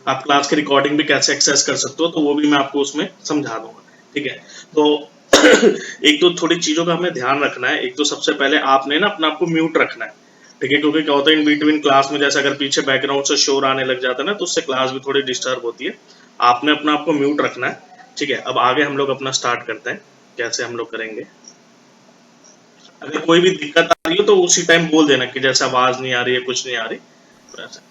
आप क्लास की रिकॉर्डिंग भी कैसे एक्सेस कर सकते हो, तो वो भी मैं आपको उसमें समझा दूंगा। ठीक है, तो एक तो थोड़ी चीजों का हमें ध्यान रखना है। एक तो सबसे पहले आपने ना अपना आपको म्यूट रखना है। ठीक है, क्योंकि क्या होता है इन बिटवीन क्लास में जैसे अगर पीछे बैकग्राउंड से शोर आने लग जाता है ना, तो उससे क्लास भी थोड़ी डिस्टर्ब होती है। आपने अपना आपको म्यूट रखना है। ठीक है, अब आगे हम लोग अपना स्टार्ट करते हैं, कैसे हम लोग करेंगे। अगर कोई भी दिक्कत आ रही हो तो उसी टाइम बोल देना कि जैसे आवाज नहीं आ रही है, कुछ नहीं आ रही, तो ऐसे।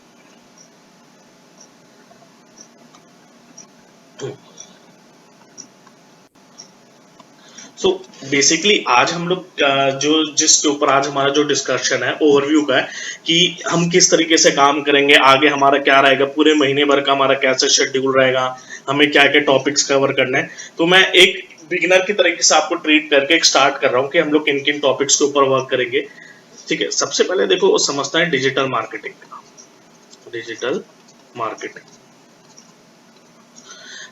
सो बेसिकली आज हम लोग जो जिसके ऊपर आज हमारा जो डिस्कशन है ओवरव्यू का है कि हम किस तरीके से काम करेंगे, आगे हमारा क्या रहेगा, पूरे महीने भर का हमारा कैसे शेड्यूल रहेगा, हमें क्या क्या टॉपिक्स कवर करना है। तो मैं एक बिगिनर की तरीके से आपको ट्रीट करके एक स्टार्ट कर रहा हूँ कि हम लोग किन किन टॉपिक्स के ऊपर वर्क करेंगे। ठीक है, सबसे पहले देखो समझता है डिजिटल मार्केटिंग। डिजिटल मार्केटिंग,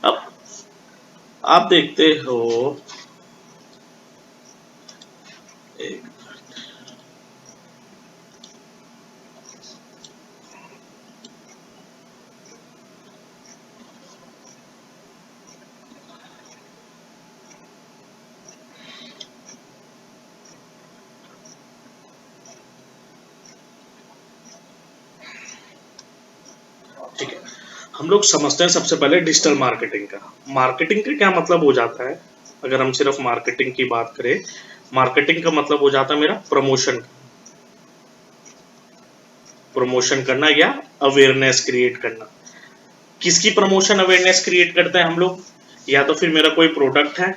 अब आप देखते हो, एक, ठीक है, हम लोग समझते हैं सबसे पहले डिजिटल मार्केटिंग का। मार्केटिंग का क्या मतलब हो जाता है, अगर हम सिर्फ मार्केटिंग की बात करें, मार्केटिंग का मतलब हो जाता है मेरा प्रमोशन। प्रमोशन करना या अवेयरनेस क्रिएट करना। किसकी प्रमोशन अवेयरनेस क्रिएट करते हैं हम लोग, या तो फिर मेरा कोई प्रोडक्ट है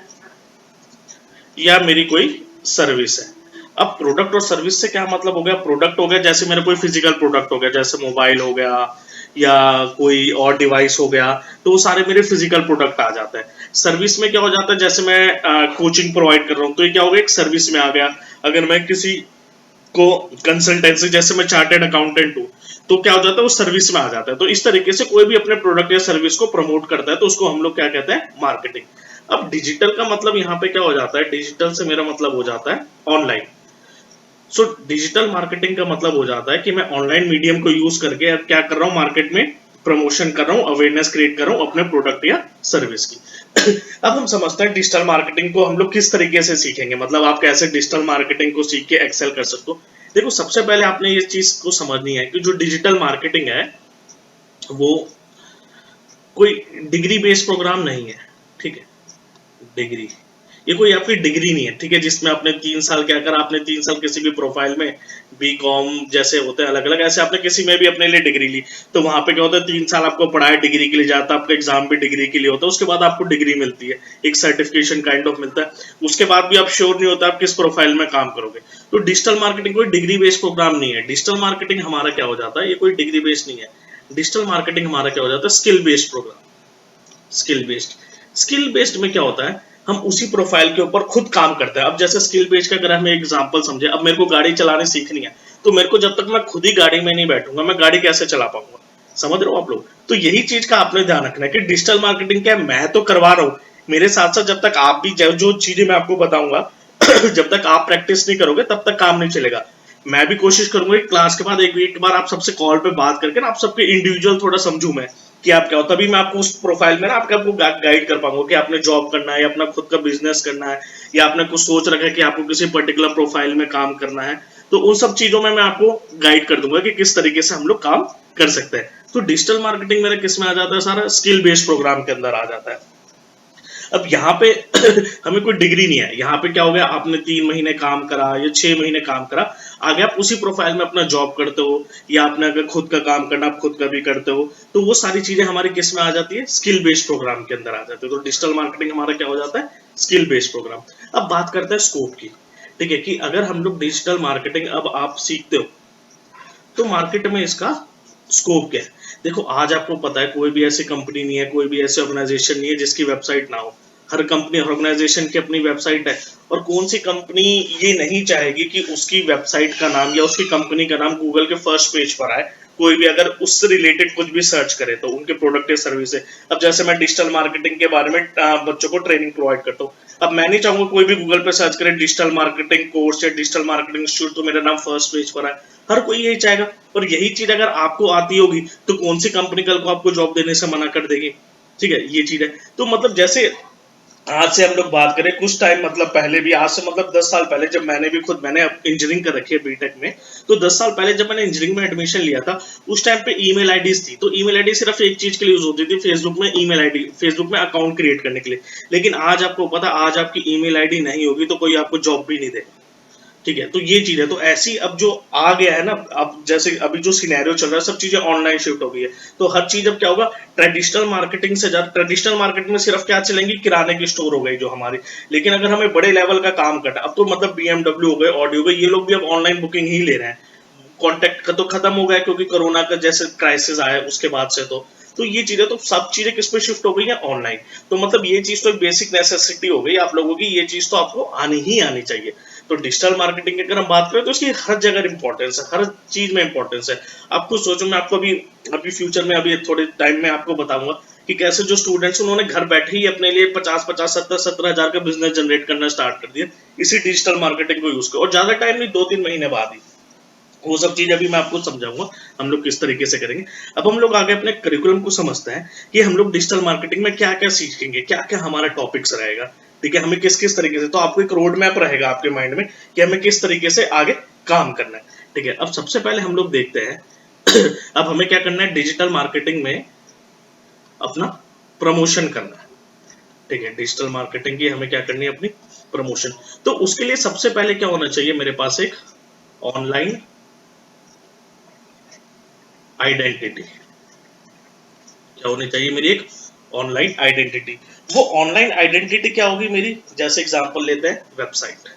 या मेरी कोई सर्विस है। अब प्रोडक्ट और सर्विस से क्या मतलब हो गया, प्रोडक्ट हो गया जैसे मेरा कोई फिजिकल प्रोडक्ट हो गया, जैसे मोबाइल हो गया या कोई और डिवाइस हो गया, तो वो सारे मेरे फिजिकल प्रोडक्ट आ जाते हैं। सर्विस में क्या हो जाता है, जैसे मैं कोचिंग प्रोवाइड कर रहा हूँ, तो ये क्या हो गया, एक सर्विस में आ गया। अगर मैं किसी को कंसल्टेंसी, जैसे मैं चार्टेड अकाउंटेंट हूँ, तो क्या हो जाता है वो सर्विस में आ जाता है। तो इस तरीके से कोई भी अपने प्रोडक्ट या सर्विस को प्रमोट करता है तो उसको हम लोग क्या कहते हैं, मार्केटिंग। अब डिजिटल का मतलब यहाँ पे क्या हो जाता है, डिजिटल से मेरा मतलब हो जाता है ऑनलाइन। सो डिजिटल मार्केटिंग का मतलब हो जाता है कि मैं ऑनलाइन मीडियम को यूज करके अब क्या कर रहा हूँ, मार्केट में प्रमोशन कर रहा हूँ, अवेयरनेस क्रिएट कर रहा हूँ अपने प्रोडक्ट या सर्विस की। अब हम समझते हैं डिजिटल मार्केटिंग को हम लोग किस तरीके से सीखेंगे, मतलब आप कैसे डिजिटल मार्केटिंग को सीख के एक्सेल कर सकते हो। देखो सबसे पहले आपने ये चीज को समझनी है कि जो डिजिटल मार्केटिंग है वो कोई डिग्री बेस्ड प्रोग्राम नहीं है। ठीक है, डिग्री, ये कोई आपकी डिग्री नहीं है। ठीक है, जिसमें आपने 3 साल क्या कर, आपने 3 साल किसी भी प्रोफाइल में बी कॉम जैसे होते हैं अलग अलग, ऐसे आपने किसी में भी अपने लिए डिग्री ली, तो वहां पे क्या होता है, 3 साल आपको पढ़ाई डिग्री के लिए जाता है, आपका एग्जाम भी डिग्री के लिए होता है, उसके बाद आपको डिग्री मिलती है, एक सर्टिफिकेशन काइंड ऑफ मिलता है। उसके बाद भी आप श्योर नहीं होता आप किस प्रोफाइल में काम करोगे। तो डिजिटल मार्केटिंग कोई डिग्री बेस्ड प्रोग्राम नहीं है। डिजिटल मार्केटिंग हमारा क्या हो जाता है, ये कोई डिग्री बेस्ड नहीं है। डिजिटल मार्केटिंग हमारा क्या हो जाता है, skill based program. Skill based, skill based में क्या होता है, हम उसी प्रोफाइल के ऊपर खुद काम करते हैं। अब जैसे स्किल बेस्ड का अगर हमें एग्जांपल समझे, अब मेरे को गाड़ी चलाने सीखनी है, तो मेरे को जब तक मैं खुद ही गाड़ी में नहीं बैठूंगा मैं गाड़ी कैसे चला पाऊंगा। समझ रहे हो आप लोग, तो यही चीज का आपने ध्यान रखना है कि डिजिटल मार्केटिंग क्या है, मैं तो करवा रहा हूँ, मेरे साथ साथ जब तक आप भी जो जो चीजें मैं आपको बताऊंगा जब तक आप प्रैक्टिस नहीं करोगे तब तक काम नहीं चलेगा। मैं भी कोशिश करूंगा कि क्लास के बाद एक बार आप सबसे कॉल पे बात करके ना आप सबके इंडिविजुअल थोड़ा समझू मैं कि आप क्या हो, तभी मैं आपको उस प्रोफाइल में ना आपको गाइड कर पाऊंगा कि आपने जॉब करना है या अपना खुद का बिजनेस करना है, या आपने कुछ सोच रखा है कि आपको किसी पर्टिकुलर प्रोफाइल में काम करना है। तो उन सब चीजों में मैं आपको गाइड कर दूंगा कि किस तरीके से हम लोग काम कर सकते हैं। तो डिजिटल मार्केटिंग मेरा किस में आ जाता है, सारा स्किल बेस्ड प्रोग्राम के अंदर आ जाता है। अब यहाँ पे हमें कोई डिग्री नहीं है। यहाँ पे क्या हो गया, आपने 3 महीने काम करा या 6 महीने काम करा, आगे आप उसी प्रोफाइल में अपना जॉब करते हो, या आपने अगर खुद का काम करना आप खुद का भी करते हो, तो वो सारी चीजें हमारी किस में आ जाती है, स्किल बेस्ड प्रोग्राम के अंदर आ जाती है। तो डिजिटल मार्केटिंग हमारा क्या हो जाता है, स्किल बेस्ड प्रोग्राम। अब बात करते हैं स्कोप की। ठीक है, कि अगर हम लोग डिजिटल मार्केटिंग अब आप सीखते हो तो मार्केट में इसका स्कोप क्या है। देखो आज आपको पता है कोई भी ऐसी कंपनी नहीं है, कोई भी ऐसी ऑर्गेनाइजेशन नहीं है जिसकी वेबसाइट ना हो। हर कंपनी, हर ऑर्गेनाइजेशन की अपनी वेबसाइट है। और कौन सी कंपनी ये नहीं चाहेगी कि उसकी वेबसाइट का नाम या उसकी कंपनी का नाम गूगल के फर्स्ट पेज पर आए, कोई भी अगर उससे रिलेटेड कुछ भी सर्च करे तो उनके प्रोडक्ट या सर्विस है। अब जैसे मैं डिजिटल मार्केटिंग के बारे में बच्चों को ट्रेनिंग प्रोवाइड करता हूँ, अब मैं नहीं चाहूंगा कोई भी गूगल पे सर्च करे डिजिटल मार्केटिंग कोर्स या डिजिटल मार्केटिंग इंस्टीट्यूट तो मेरा नाम फर्स्ट पेज पर है। हर कोई यही चाहेगा, और यही चीज अगर आपको आती होगी तो कौन सी कंपनी कल को आपको जॉब देने से मना कर देगी? ठीक है, ये चीज है। तो मतलब जैसे आज से हम लोग बात करें कुछ टाइम मतलब पहले भी, आज से मतलब 10 साल पहले जब मैंने भी खुद मैंने इंजीनियरिंग कर रखी है बीटेक में, तो 10 साल पहले जब मैंने इंजीनियरिंग में एडमिशन लिया था उस टाइम पे ईमेल आईडीज थी, तो ईमेल आईडी सिर्फ एक चीज के लिए यूज होती थी, फेसबुक में ईमेल आईडी, फेसबुक में अकाउंट क्रिएट करने के लिए। लेकिन आज आपको पता, आज आपकी ईमेल आईडी नहीं होगी तो कोई आपको जॉब भी नहीं देगा। ठीक है, तो ये चीज है। तो ऐसी अब जो आ गया है ना, अब जैसे अभी जो सिनेरियो चल रहा है सब चीजें ऑनलाइन शिफ्ट हो गई है, तो हर चीज अब क्या होगा, ट्रेडिशनल मार्केटिंग से ज्यादा, ट्रेडिशनल मार्केटिंग में सिर्फ क्या चलेंगी, किराने की स्टोर हो गई जो हमारी। लेकिन अगर हमें बड़े लेवल का काम करना है, अब तो मतलब BMW हो गए, ऑडी हो गए, ये लोग भी अब ऑनलाइन बुकिंग ही ले रहे हैं। कॉन्टेक्ट का तो खत्म हो गया क्योंकि कोरोना का जैसे क्राइसिस आया उसके बाद से, तो ये चीजें, तो सब चीजें किस पे शिफ्ट हो गई है, ऑनलाइन। तो मतलब ये चीज तो एक बेसिक नेसेसिटी हो गई आप लोगों की, ये चीज तो आपको आनी ही आनी चाहिए। तो डिजिटल मार्केटिंग की अगर हम बात करें तो इसकी हर जगह इंपॉर्टेंस है, हर चीज में इंपॉर्टेंस है। आप खुद सोचो, मैं आपको अभी फ्यूचर में अभी थोड़े टाइम में आपको बताऊंगा कि कैसे जो स्टूडेंट्स उन्होंने घर बैठे ही अपने लिए 50-50, 70-70 हजार का बिजनेस जनरेट करना स्टार्ट कर दिया इसी डिजिटल मार्केटिंग को यूज कर, और ज्यादा टाइम नहीं, 2-3 महीने बाद ही। वो सब चीज अभी मैं आपको समझाऊंगा हम लोग किस तरीके से करेंगे। अब हम लोग आगे अपने करिकुलम को समझते हैं कि हम लोग डिजिटल मार्केटिंग में क्या क्या सीखेंगे, क्या क्या हमारा टॉपिक्स रहेगा। ठीक है, हमें किस किस तरीके से, तो आपको एक रोड मैप रहेगा आपके माइंड में कि हमें किस तरीके से आगे काम करना है। ठीक है, अब सबसे पहले हम लोग देखते हैं अब हमें क्या करना है, डिजिटल मार्केटिंग में अपना प्रमोशन करना है। ठीक है, डिजिटल मार्केटिंग की हमें क्या करनी है, अपनी प्रमोशन। तो उसके लिए सबसे पहले क्या होना चाहिए, मेरे पास एक ऑनलाइन आइडेंटिटी। क्या होनी चाहिए, मेरी एक ऑनलाइन आइडेंटिटी। वो ऑनलाइन आइडेंटिटी क्या होगी मेरी, जैसे एग्जांपल लेते हैं वेबसाइट।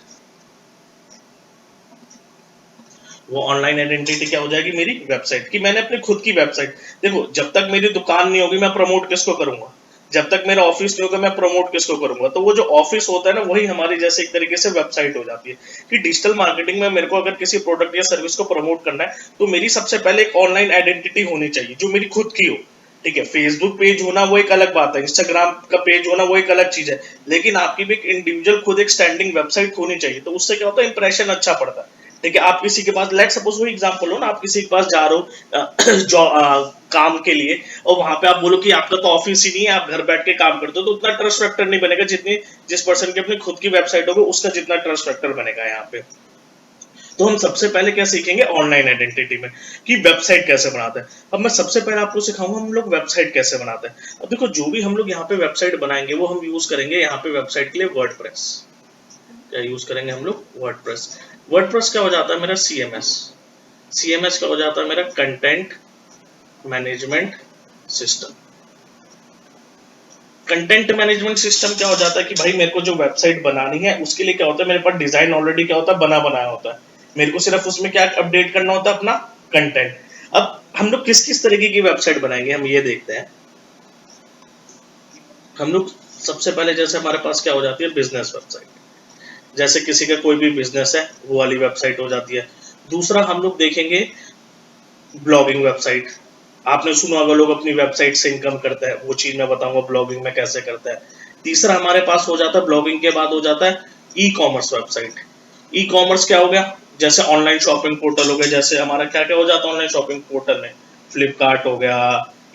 वो ऑनलाइन आइडेंटिटी क्या हो जाएगी मेरी, वेबसाइट की। मैंने अपनी खुद की वेबसाइट, देखो जब तक मेरी दुकान नहीं होगी मैं प्रमोट किसको करूंगा, जब तक मेरा ऑफिस नहीं होगा मैं प्रमोट किसको करूंगा। तो वो जो ऑफिस होता है ना, वही हमारी जैसे एक तरीके से वेबसाइट हो जाती है। कि डिजिटल मार्केटिंग में मेरे को अगर किसी प्रोडक्ट या सर्विस को प्रमोट करना है तो मेरी सबसे पहले एक ऑनलाइन आइडेंटिटी होनी चाहिए जो मेरी खुद की हो। ठीक है, फेसबुक पेज होना वो एक अलग बात है, इंस्टाग्राम का पेज होना वो एक अलग चीज है, लेकिन आपकी भी एक इंडिविजुअल खुद एक स्टैंडिंग वेबसाइट होनी चाहिए। तो उससे क्या होता है, इंप्रेशन अच्छा पड़ता है। ठीक है, आप किसी के पास, लेट सपोज वो एग्जांपल हो ना, आप किसी के पास जा रहे हो काम के लिए, और वहां पे आप बोलो कि आपका तो ऑफिस ही नहीं है, आप घर बैठ के काम करते हो, तो उतना ट्रस्ट फैक्टर नहीं बनेगा जितनी जिस पर्सन की अपनी खुद की वेबसाइट होगी उसका जितना ट्रस्ट फैक्टर बनेगा यहाँ पे। तो हम सबसे पहले क्या सीखेंगे ऑनलाइन आइडेंटिटी में, कि वेबसाइट कैसे बनाते हैं। अब मैं सबसे पहले आपको सिखाऊंगा हम लोग वेबसाइट कैसे बनाते हैं। अब देखो, जो भी हम लोग यहाँ पे वेबसाइट बनाएंगे वो हम यूज करेंगे यहाँ पे वेबसाइट के लिए वर्डप्रेस। क्या यूज करेंगे हम लोग, वर्डप्रेस। वर्डप्रेस क्या हो जाता है मेरा, CMS। CMS क्या हो जाता है मेरा, content management system. Content management system क्या हो जाता है कि भाई मेरे को जो वेबसाइट बनानी है उसके लिए क्या होता है, मेरे पास डिजाइन ऑलरेडी क्या होता है, बना बनाया होता है, मेरे को सिर्फ उसमें क्या अपडेट करना होता है, अपना कंटेंट। अब हम लोग किस किस तरीके की वेबसाइट बनाएंगे हम ये देखते हैं। हम लोग सबसे पहले जैसे हमारे पास क्या हो जाती है, बिजनेस वेबसाइट, जैसे किसी का कोई भी बिजनेस है वो वाली वेबसाइट हो जाती है। दूसरा हम लोग देखेंगे ब्लॉगिंग वेबसाइट। आपने सुना होगा लोग अपनी वेबसाइट से इनकम करते हैं, वो चीज मैं बताऊंगा ब्लॉगिंग में कैसे करते हैं। तीसरा हमारे पास हो जाता है, ब्लॉगिंग के बाद हो जाता है e commerce website. E commerce क्या हो गया, जैसे ऑनलाइन शॉपिंग पोर्टल हो गया, जैसे हमारा क्या क्या हो जाता है ऑनलाइन शॉपिंग पोर्टल में, फ्लिपकार्ट हो गया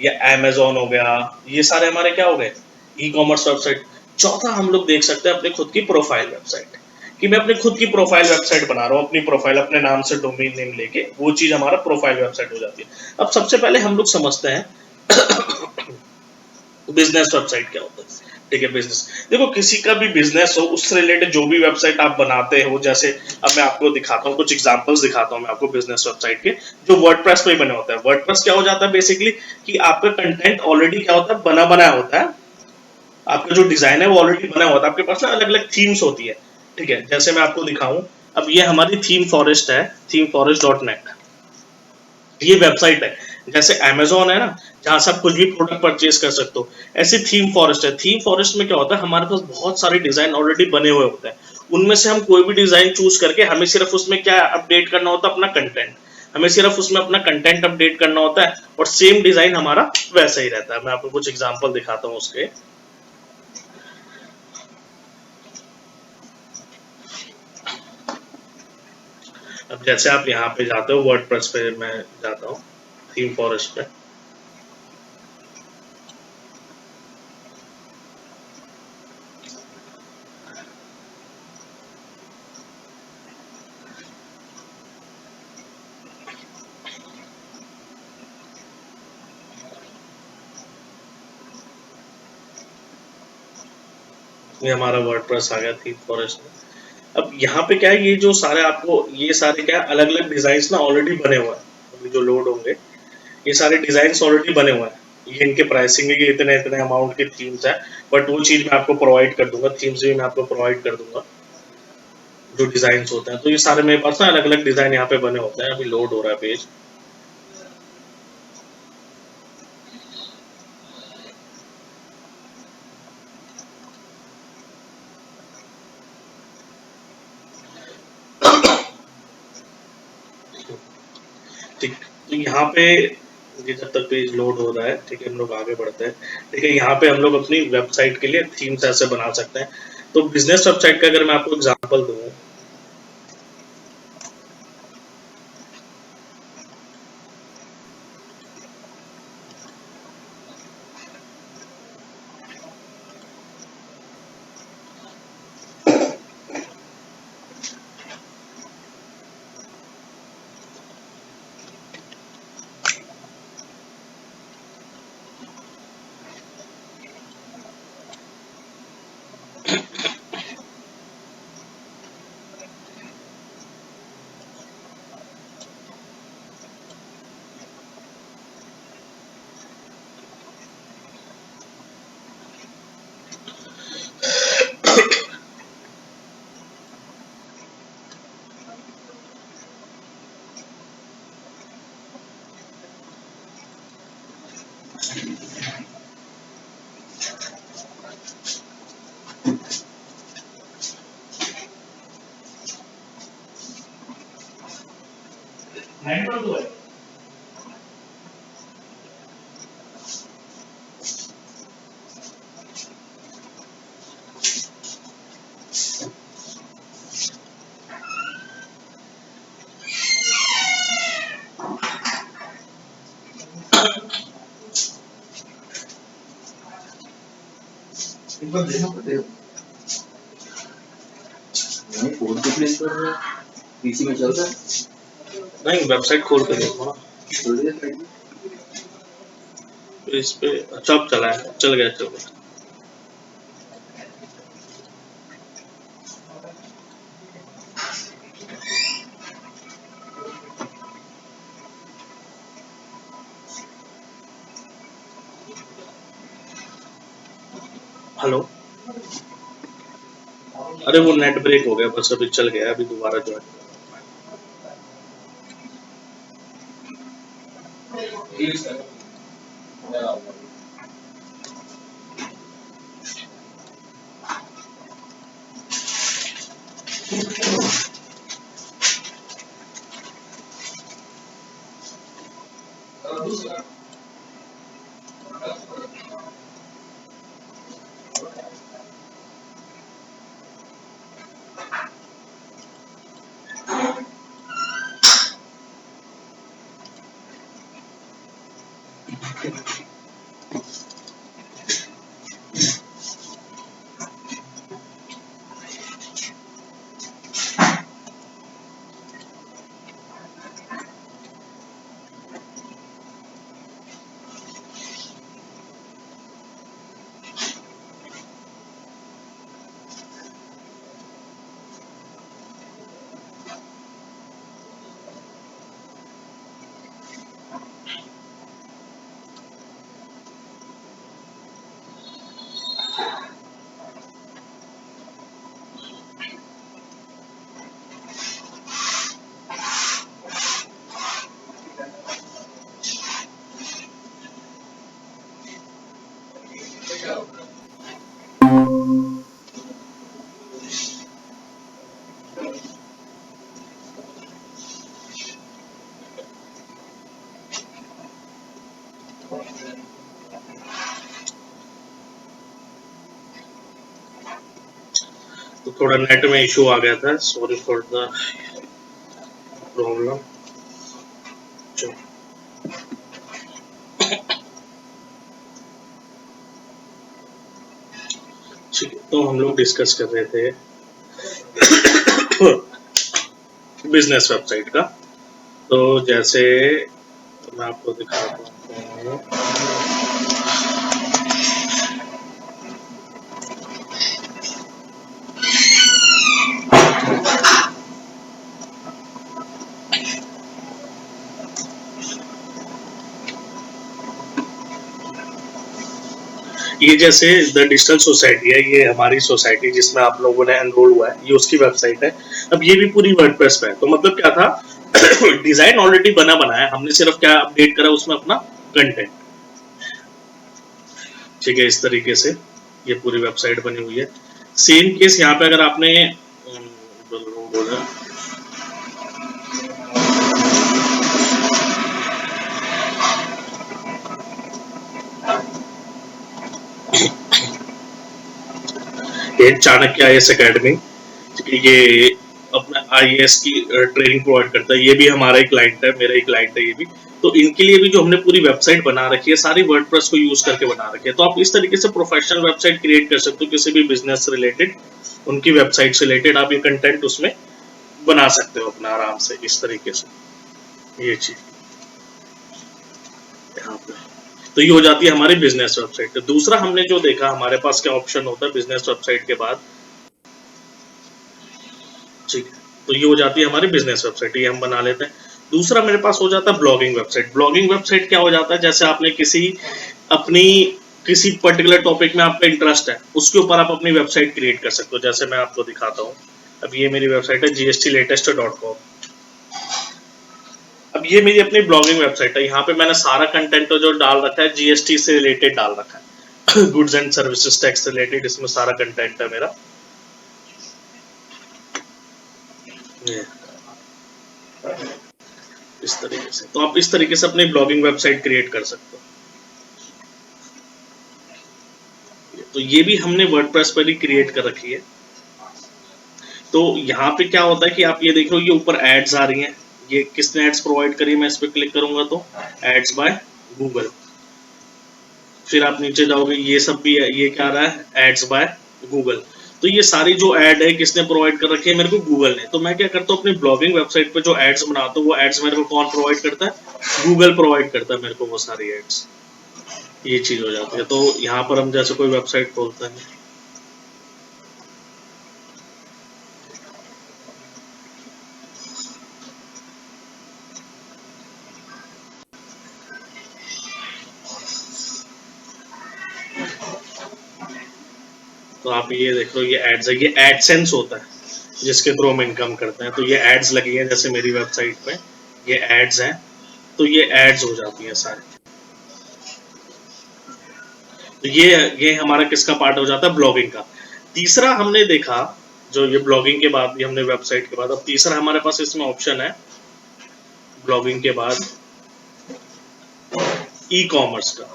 या अमेजोन हो गया, ये सारे हमारे क्या हो गए, ई कॉमर्स वेबसाइट। चौथा हम लोग देख सकते हैं अपनी खुद की प्रोफाइल वेबसाइट, कि मैं अपनी खुद की प्रोफाइल वेबसाइट बना रहा हूँ, अपनी प्रोफाइल अपने नाम से डोमेन नेम लेके, वो चीज हमारा प्रोफाइल वेबसाइट हो जाती है। अब सबसे पहले हम लोग समझते हैं बिजनेस वेबसाइट क्या होता है। ठीक है, बिजनेस, देखो किसी का भी बिजनेस हो उससे रिलेटेड जो भी वेबसाइट आप बनाते हो, जैसे अब मैं आपको दिखाता हूँ कुछ एग्जांपल्स दिखाता हूँ मैं आपको बिजनेस वेबसाइट के, जो वर्डप्रेस पे बने होता है। वर्डप्रेस क्या हो जाता है बेसिकली, कि आपका कंटेंट ऑलरेडी क्या होता है, बना बनाया होता है, आपका जो डिजाइन है वो ऑलरेडी बना हुआ था, आपके पास ना अलग अलग थीम्स होती है। ठीक है, जैसे मैं आपको दिखाऊं, अब ये हमारी थीम फॉरेस्ट है, themeforest.net, ये वेबसाइट है। जैसे अमेजोन है ना, जहां से आप कुछ भी प्रोडक्ट परचेज कर सकते हो, ऐसे थीम फॉरेस्ट है। थीम फॉरेस्ट में क्या होता है, हमारे पास बहुत सारे डिजाइन ऑलरेडी बने हुए होते हैं, उनमें से हम कोई भी डिजाइन चूज करके हमें सिर्फ उसमें क्या अपडेट करना होता है, अपना कंटेंट। हमें सिर्फ उसमें अपना कंटेंट अपडेट करना होता है और सेम डिजाइन हमारा वैसा ही रहता है। मैं आपको कुछ एग्जांपल दिखाता हूँ उसके। अब जैसे आप यहाँ पे जाते हो वर्डप्रेस पे, मैं जाता हूँ थीम फॉरेस्ट पे, ये हमारा वर्डप्रेस आ गया थीम फॉरेस्ट में। अब यहाँ पे क्या है, ये जो सारे आपको ये सारे क्या अलग अलग डिजाइन ना ऑलरेडी बने हुए हैं, अभी जो लोड होंगे ये सारे डिजाइन ऑलरेडी बने हुए हैं। ये इनके प्राइसिंग में ये इतने इतने अमाउंट की थीम्स है, बट वो चीज मैं आपको प्रोवाइड कर दूंगा, थीम्स भी मैं आपको प्रोवाइड कर दूंगा जो डिजाइन होते हैं। तो ये सारे मेरे पास ना अलग अलग डिजाइन यहाँ पे बने होते हैं। अभी लोड हो रहा है पेज। ठीक, तो यहाँ पे ये जब तक पेज लोड हो रहा है, ठीक है, हम लोग आगे बढ़ते हैं। ठीक है, यहाँ पे हम लोग अपनी वेबसाइट के लिए थीम्स ऐसे बना सकते हैं। तो बिजनेस वेबसाइट का अगर मैं आपको एग्जांपल दूं, एक बार देखना पड़ेगा। नहीं फोन पे प्लेस कर रहा है, पीसी में चल रहा है। नहीं वेबसाइट खोल कर देखो ना, थोड़ी देर पहले तो इस पे अच्छा अब चला है, चल गया, चल गया। हेलो, अरे वो नेट ब्रेक हो गया बस, अभी चल गया, अभी दोबारा ज्वाइन। तो थोड़ा नेट में इशू आ गया था, सॉरी फॉर द प्रॉब्लम। ठीक है, तो हम लोग डिस्कस कर रहे थे बिजनेस वेबसाइट का। तो जैसे मैं आपको दिखाता हूँ, ये जैसे द डिजिटल सोसाइटी है, ये हमारी सोसाइटी जिसमें आप लोगों ने एनरोल हुआ है, ये उसकी वेबसाइट है। अब ये भी पूरी वर्डप्रेस पे है। तो मतलब क्या था, डिजाइन ऑलरेडी बना है, हमने सिर्फ क्या अपडेट करा उसमें अपना कंटेंट। ठीक है, इस तरीके से ये पूरी वेबसाइट बनी हुई है। सेम केस यहाँ पे अगर आपने बोला ये चाणक्य IAS अकेडमी, ये अपना IAS की ट्रेनिंग प्रोवाइड करता है। ये भी हमारा ही क्लाइंट है, मेरा ही क्लाइंट है ये भी। तो इनके लिए भी जो हमने पूरी वेबसाइट बना रखी है, सारी वर्डप्रेस को यूज करके बना रखी है। तो आप इस तरीके से प्रोफेशनल वेबसाइट क्रिएट कर सकते हो, किसी भी बिजनेस से रिलेटेड, उनकी वेबसाइट से रिलेटेड आप ये कंटेंट उसमें बना सकते हो अपना आराम से, इस तरीके से। ये चीज यहाँ पे तो ये हो जाती है हमारी बिजनेस वेबसाइट। तो दूसरा हमने जो देखा, हमारे पास क्या ऑप्शन होता है बिजनेस वेबसाइट के बाद, ठीक है, तो ये हो जाती है हमारी बिजनेस वेबसाइट, ये हम बना लेते हैं। दूसरा मेरे पास हो जाता है ब्लॉगिंग वेबसाइट। ब्लॉगिंग वेबसाइट क्या हो जाता है, जैसे आपने किसी पर्टिकुलर टॉपिक में आपका इंटरेस्ट है, उसके ऊपर आप अपनी वेबसाइट क्रिएट कर सकते हो। जैसे मैं आपको दिखाता हूँ, अब ये मेरी वेबसाइट है gstlatest.com। अब ये मेरी अपनी ब्लॉगिंग वेबसाइट है। यहाँ पे मैंने सारा कंटेंट जो डाल रखा है GST से रिलेटेड डाल रखा है, गुड्स एंड सर्विसेज टैक्स से रिलेटेड, इसमें सारा कंटेंट है मेरा। इस तरीके से, तो आप इस तरीके से अपनी ब्लॉगिंग वेबसाइट क्रिएट कर सकते हो। तो ये भी हमने वर्डप्रेस पर ही क्रिएट कर रखी है। तो यहाँ पे क्या होता है कि आप ये देख रहे हो, ये ऊपर एड्स आ रही हैं। ये किसने एड्स प्रोवाइड करी, मैं इस पर क्लिक करूंगा तो एड्स बाय गूगल। फिर आप नीचे जाओगे, ये सब भी है, ये क्या आ रहा है, एड्स बाय गूगल। तो ये सारी जो ऐड है किसने प्रोवाइड कर रखी है, मेरे को गूगल ने। तो मैं क्या करता हूँ, अपनी ब्लॉगिंग वेबसाइट पे जो एड्स बनाता हूँ, वो एड्स मेरे को कौन प्रोवाइड करता है, गूगल प्रोवाइड करता है मेरे को वो सारी एड्स। ये चीज हो जाती है। तो यहाँ पर हम जैसे कोई वेबसाइट खोलते हैं, तो आप ये देख लो, ये एड्स है, ये एडसेंस होता है जिसके थ्रू हम इनकम करते हैं। तो ये एड्स लगी है जैसे मेरी वेबसाइट पे, ये एड्स हैं, तो ये एड्स हो जाती है सारी। तो ये हमारा किसका पार्ट हो जाता है, ब्लॉगिंग का। तीसरा हमने देखा, जो ये ब्लॉगिंग के बाद भी हमने वेबसाइट के बाद, अब तीसरा हमारे पास इसमें ऑप्शन है ब्लॉगिंग के बाद ई कॉमर्स का।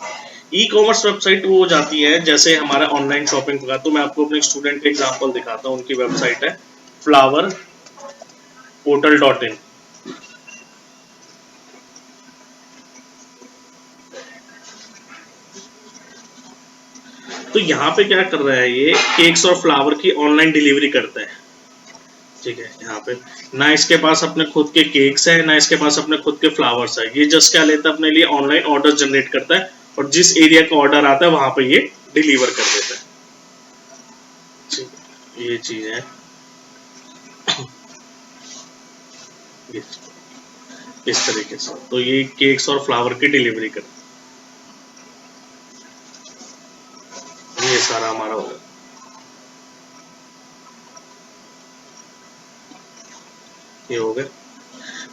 ई कॉमर्स वेबसाइट वो जाती है जैसे हमारा ऑनलाइन शॉपिंग का। तो मैं आपको अपने स्टूडेंट का एग्जांपल दिखाता हूँ। उनकी वेबसाइट है flowerportal.in। तो यहाँ पे क्या कर रहा है, ये केक्स और फ्लावर की ऑनलाइन डिलीवरी करते हैं। ठीक है, यहाँ पे ना इसके पास अपने खुद के केक्स है, ना इसके पास अपने खुद के फ्लावर्स है। ये जस्ट क्या लेता है, अपने लिए ऑनलाइन ऑर्डर जनरेट करता है, और जिस एरिया का ऑर्डर आता है वहां पे ये डिलीवर कर देता है। ये चीज है, इस तरीके से। तो ये केक्स और फ्लावर की डिलीवरी करता है। ये सारा हमारा होगा। ये हो गया।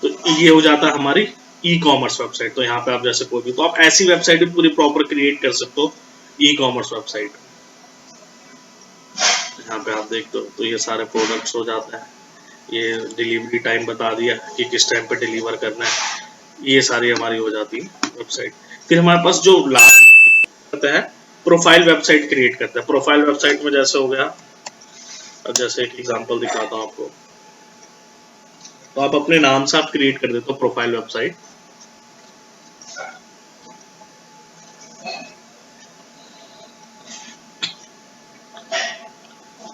तो ये हो जाता है हमारी ई कॉमर्स वेबसाइट। तो यहाँ पे आप जैसे कोई भी, तो आप ऐसी वेबसाइट भी पूरी प्रॉपर क्रिएट कर सकते हो ई कॉमर्स वेबसाइट। यहाँ पे आप देखते हो, तो ये सारे प्रोडक्ट्स हो जाते हैं। ये डिलीवरी टाइम बता दिया कि किस टाइम पे डिलीवर करना है। ये सारी हमारी हो जाती है वेबसाइट। फिर हमारे पास जो लास्ट करते हैं, प्रोफाइल वेबसाइट क्रिएट करते हैं। प्रोफाइल वेबसाइट में जैसे हो गया, अब जैसे एक एग्जांपल दिखाता हूँ आपको, तो आप अपने नाम से आप क्रिएट कर देते हो प्रोफाइल वेबसाइट।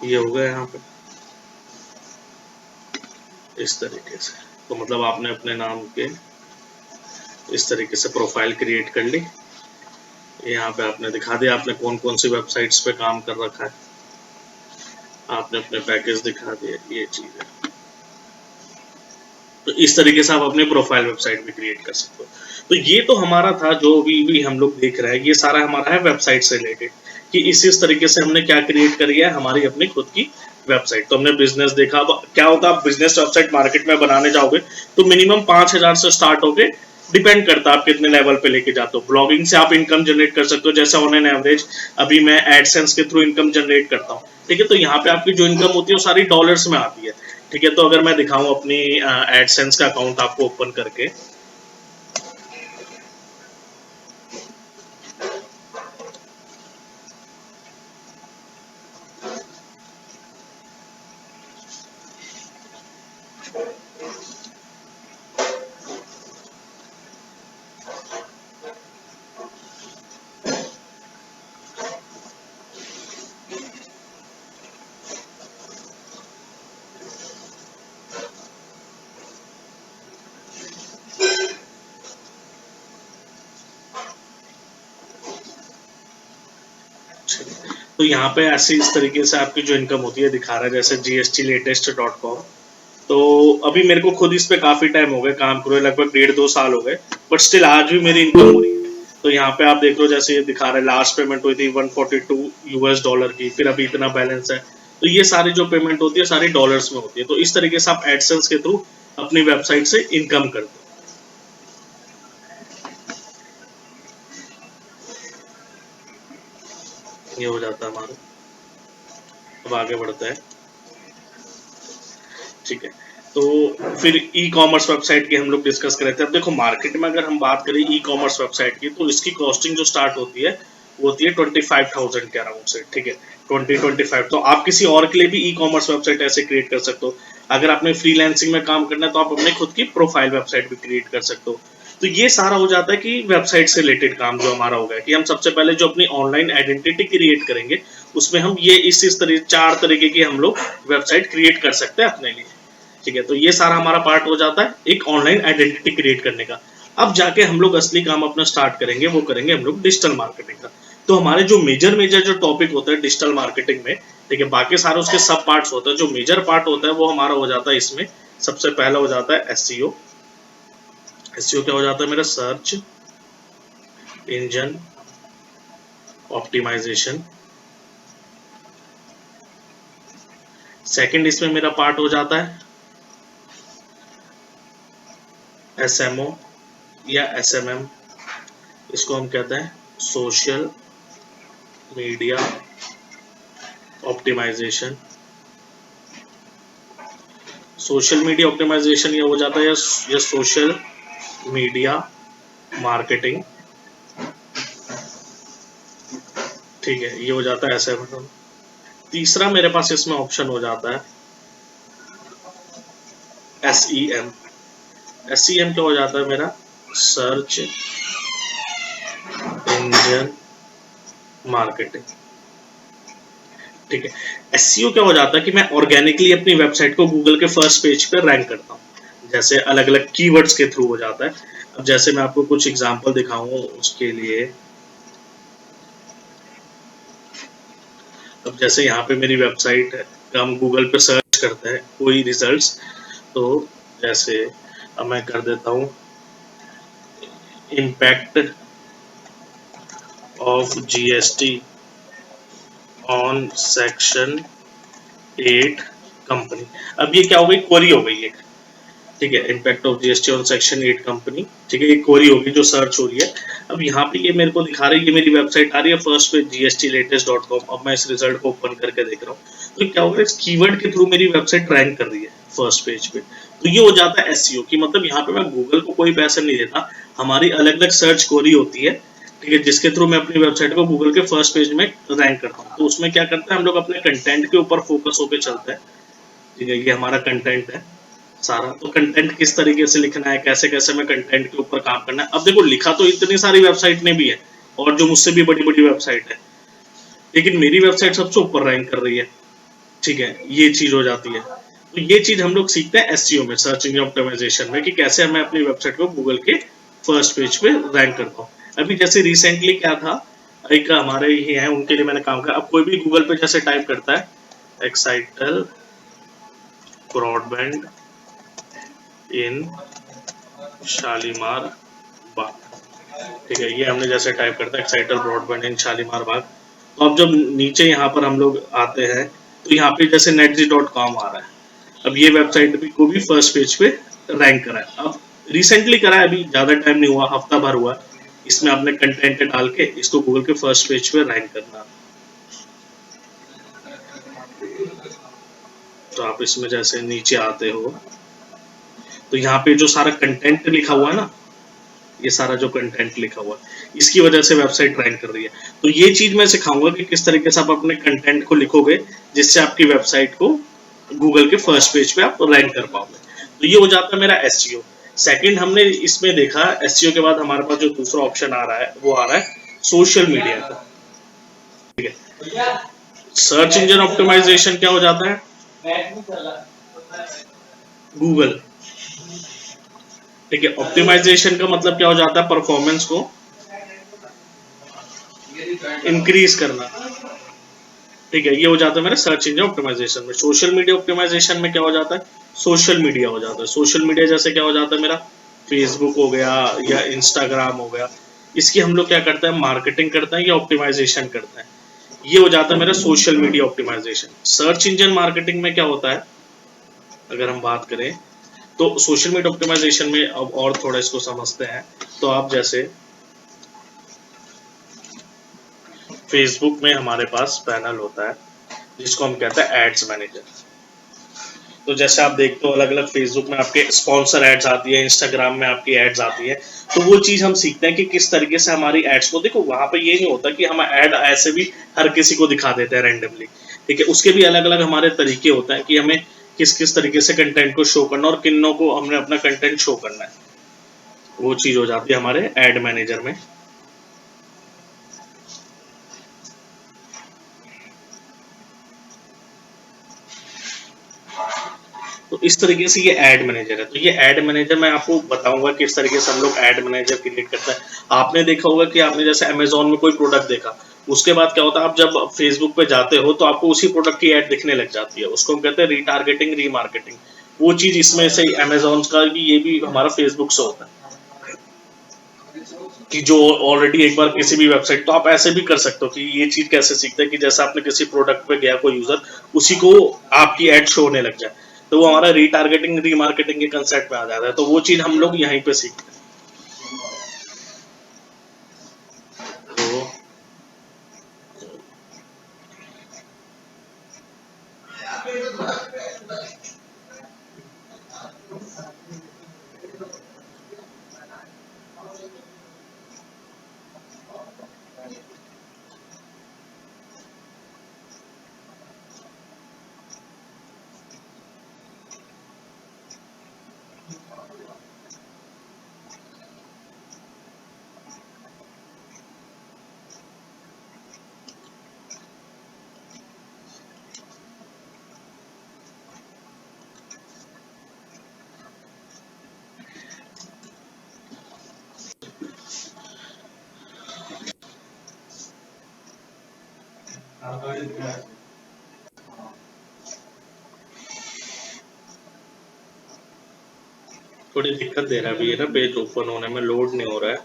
ये हो गया यहाँ पे इस तरीके से। तो मतलब आपने अपने नाम के इस तरीके से प्रोफाइल क्रिएट कर ली। यहाँ पे आपने दिखा दिया आपने कौन कौन सी वेबसाइट्स पे काम कर रखा है, आपने अपने पैकेज दिखा दिए, ये चीज है। तो इस तरीके से आप अपने प्रोफाइल वेबसाइट भी क्रिएट कर सकते हो। तो ये तो हमारा था जो भी हम लोग देख रहे हैं, ये सारा हमारा है वेबसाइट से रिलेटेड कि इस तरीके से हमने क्या क्रिएट करी है हमारी अपनी खुद की वेबसाइट। तो हमने बिजनेस देखा। अब क्या होता है, आप बिजनेस वेबसाइट मार्केट में बनाने जाओगे तो मिनिमम 5,000 से स्टार्ट होके डिपेंड करता है आप कितने लेवल पे लेके जाते हो। ब्लॉगिंग से आप इनकम जनरेट कर सकते हो, जैसे ऑन एन एवरेज अभी मैं एडसेंस के थ्रू इनकम जनरेट करता हूँ, ठीक है। तो यहाँ पे आपकी जो इनकम होती है वो सारी डॉलर्स में आती है, ठीक है। तो अगर मैं दिखाऊं अपनी एडसेंस का अकाउंट आपको ओपन करके, तो यहाँ पे ऐसे इस तरीके से आपकी जो इनकम होती है दिखा रहा है, जैसे gstlatest.com। तो अभी मेरे को खुद इस पे काफी टाइम हो गया काम करे, लगभग 1.5-2 साल हो गए, बट स्टिल आज भी मेरी इनकम हो रही है। तो यहाँ पे आप देख लो, जैसे ये दिखा रहा है लास्ट पेमेंट हुई थी $142 की, फिर अभी इतना बैलेंस है। तो ये सारी जो पेमेंट होती है सारी डॉलर्स में होती है। तो इस तरीके से आप एडसेंस के थ्रू अपनी वेबसाइट से इनकम करते हो। ये हो जाता है हमारा। अब आगे बढ़ते हैं, ठीक है। तो फिर ई कॉमर्स वेबसाइट की हम लोग डिस्कस कर रहे थे। अब देखो मार्केट में अगर हम बात करें ई कॉमर्स वेबसाइट की, तो इसकी कॉस्टिंग जो स्टार्ट होती है वो होती है 25,000 के अराउंड से, ठीक है। 20-25। तो आप किसी और के लिए भी ई कॉमर्स वेबसाइट ऐसे क्रिएट कर सकते हो। अगर आपने फ्रीलांसिंग में काम करना है तो आप अपने खुद की प्रोफाइल वेबसाइट भी क्रिएट कर सकते हो। तो ये सारा हो जाता है कि वेबसाइट से रिलेटेड काम जो हमारा हो गया कि हम सबसे पहले जो अपनी ऑनलाइन आइडेंटिटी क्रिएट करेंगे उसमें हम ये इस तरह 4 तरीके की हम लोग वेबसाइट क्रिएट कर सकते हैं अपने लिए, ठीक है। तो ये सारा हमारा पार्ट हो जाता है एक ऑनलाइन आइडेंटिटी क्रिएट करने का। अब जाके हम लोग असली काम अपना स्टार्ट करेंगे, वो करेंगे हम लोग डिजिटल मार्केटिंग का। तो हमारे जो मेजर जो टॉपिक होता है डिजिटल मार्केटिंग में, ठीक है, बाकी सारे उसके सब पार्ट्स होते हैं। जो मेजर पार्ट होता है वो हमारा हो जाता है इसमें, सबसे पहला हो जाता है एसईओ। एसईओ क्या हो जाता है मेरा, सर्च इंजन ऑप्टिमाइजेशन। सेकंड इसमें मेरा पार्ट हो जाता है एसएमओ या एसएमएम, इसको हम कहते हैं social media optimization. Social media optimization ये हो जाता है या सोशल मीडिया मार्केटिंग, ठीक है, ये हो जाता है एसएमएम। तीसरा मेरे पास इसमें ऑप्शन हो जाता है एसईएम। एसईएम क्या हो जाता है मेरा, सर्च इंजन मार्केटिंग, ठीक है। एसईओ क्या हो जाता है कि मैं ऑर्गेनिकली अपनी वेबसाइट को गूगल के फर्स्ट पेज पे रैंक करता हूँ, जैसे अलग अलग कीवर्ड्स के थ्रू हो जाता है। अब जैसे मैं आपको कुछ एग्जांपल दिखाऊं उसके लिए, अब जैसे यहाँ पे मेरी वेबसाइट है, हम गूगल पे सर्च करते हैं कोई रिजल्ट्स, तो जैसे अब मैं कर देता हूँ impact of GST on section 8 company. अब ये क्या हो गई, क्वेरी हो गई एक, ठीक है, impact of GST on section 8 company, ठीक है, ये क्वेरी होगी जो सर्च हो रही है। अब यहाँ पे ये मेरे को दिखा रही है, ये मेरी वेबसाइट आ रही है फर्स्ट पे gstlatest.com। अब मैं इस रिजल्ट को ओपन करके देख रहा हूँ, तो क्या होगा, इस कीवर्ड के थ्रू मेरी वेबसाइट रैंक कर रही है फर्स्ट पेज पे। तो ये हो जाता है एसईओ की, मतलब यहाँ पे मैं गूगल को कोई पैसा नहीं देता, हमारी अलग अलग सर्च क्वेरी होती है ठीक है, जिसके थ्रू मैं अपनी वेबसाइट को गूगल के फर्स्ट पेज में रैंक करता हूँ। तो उसमें क्या करते हैं हम लोग, अपने कंटेंट के ऊपर फोकस होकर चलते हैं। ठीक है, ये हमारा कंटेंट है सारा। तो कंटेंट किस तरीके से लिखना है, कैसे कैसे मैं कंटेंट के ऊपर काम करना है। अब देखो, लिखा तो इतनी सारी वेबसाइट ने भी है, और जो मुझसे भी बड़ी बड़ी वेबसाइट है, लेकिन मेरी वेबसाइट सबसे ऊपर रैंक कर रही है। ठीक है, ये चीज हो जाती है। तो ये चीज हम लोग सीखते हैं एसईओ में, सर्च इंजन ऑप्टिमाइजेशन में, कि कैसे मैं अपनी वेबसाइट को गूगल के फर्स्ट पेज पे रैंक करता हूँ। अभी जैसे रिसेंटली क्या था, एक हमारे ही हैं, उनके लिए मैंने काम किया। अब कोई भी गूगल पे जैसे टाइप करता है एक्साइटल ब्रॉडबैंड इन शालीमार बाग, ठीक है, ये हमने जैसे टाइप करता है एक्साइटल ब्रॉडबैंड इन शालीमार बाग। तो अब जब नीचे यहाँ पर हम लोग आते हैं, तो यहाँ पे जैसे netji.com आ रहा है। अब ये वेबसाइट भी को भी फर्स्ट पेज पे रैंक करा है। अब रिसेंटली करा है, अभी ज्यादा टाइम नहीं हुआ, हफ्ता भर हुआ। इसमें आपने कंटेंट डाल के इसको गूगल के फर्स्ट पेज पे रैंक करना। तो आप इसमें जैसे नीचे आते हो, तो यहाँ पे जो सारा कंटेंट लिखा हुआ है ना, ये सारा जो कंटेंट लिखा हुआ है, इसकी वजह से वेबसाइट रैंक कर रही है। तो ये चीज मैं सिखाऊंगा कि किस तरीके से आप अपने कंटेंट को लिखोगे, जिससे आपकी वेबसाइट को गूगल के फर्स्ट पेज पे आप रैंक कर पाओगे। तो ये हो जाता है मेरा एसईओ। सेकंड हमने इसमें देखा, एसईओ के बाद हमारे पास जो दूसरा ऑप्शन आ रहा है, वो आ रहा है सोशल मीडिया का। ठीक है, सर्च इंजन ऑप्टिमाइजेशन क्या हो जाता है, गूगल। ठीक है, ऑप्टिमाइजेशन का मतलब क्या हो जाता है, परफॉर्मेंस को इंक्रीज करना। ठीक है, ये हो जाता है मेरा सर्च इंजन ऑप्टिमाइजेशन में। सोशल मीडिया ऑप्टिमाइजेशन में क्या हो जाता है, सोशल मीडिया हो जाता है। सोशल मीडिया जैसे क्या हो जाता है मेरा, फेसबुक हो गया या इंस्टाग्राम हो गया, इसकी हम लोग क्या करते हैं, मार्केटिंग करते हैं या ऑप्टिमाइजेशन करते हैं। ये हो जाता है मेरा social media optimization. Search engine marketing में क्या होता है, अगर हम बात करें, तो सोशल मीडिया ऑप्टिमाइजेशन में अब और थोड़ा इसको समझते हैं। तो आप जैसे फेसबुक में हमारे पास पैनल होता है, जिसको हम कहते हैं एड्स मैनेजर। तो जैसे आप देखते हो, अलग अलग फेसबुक में आपके स्पॉन्सर एड्स आती है, इंस्टाग्राम में आपकी एड्स आती है। तो वो चीज हम सीखते हैं कि किस तरीके से हमारी एड्स को, देखो वहां पे ये नहीं होता कि हम एड ऐसे भी हर किसी को दिखा देते हैं रैंडमली। ठीक है, उसके भी अलग अलग हमारे तरीके होते हैं कि हमें किस किस तरीके से कंटेंट को शो करना और किन्नों को हमने अपना कंटेंट शो करना है। वो चीज हो जाती है हमारे एड मैनेजर में। तो इस तरीके से ये एड मैनेजर है। तो ये एड मैनेजर मैं आपको बताऊंगा किस तरीके से हम लोग एड मैनेजर क्रिएट करते हैं। आपने देखा होगा कि आपने जैसे अमेजोन में कोई प्रोडक्ट देखा, उसके बाद क्या होता है, आप जब फेसबुक पे जाते हो तो आपको उसी प्रोडक्ट की एड दिखने लग जाती है। उसको हम कहते हैं रीटारगेटिंग, रीमार्केटिंग। वो चीज इसमें से अमेजोन का भी, ये भी हमारा फेसबुक से होता है, कि जो ऑलरेडी एक बार किसी भी वेबसाइट, तो आप ऐसे भी कर सकते हो कि ये चीज कैसे सीखते हैं कि जैसे आपने किसी प्रोडक्ट पे गया कोई यूजर, उसी को आपकी एड शो होने लग जाए। तो वो हमारा रीटारगेटिंग, रीमार्केटिंग के कंसेप्ट में आ जाता है। तो वो चीज हम लोग यहीं पे सीखते हैं। तो थोड़ी दिक्कत दे रहा है अभी ये ना, पेज ओपन होने में लोड नहीं हो रहा है।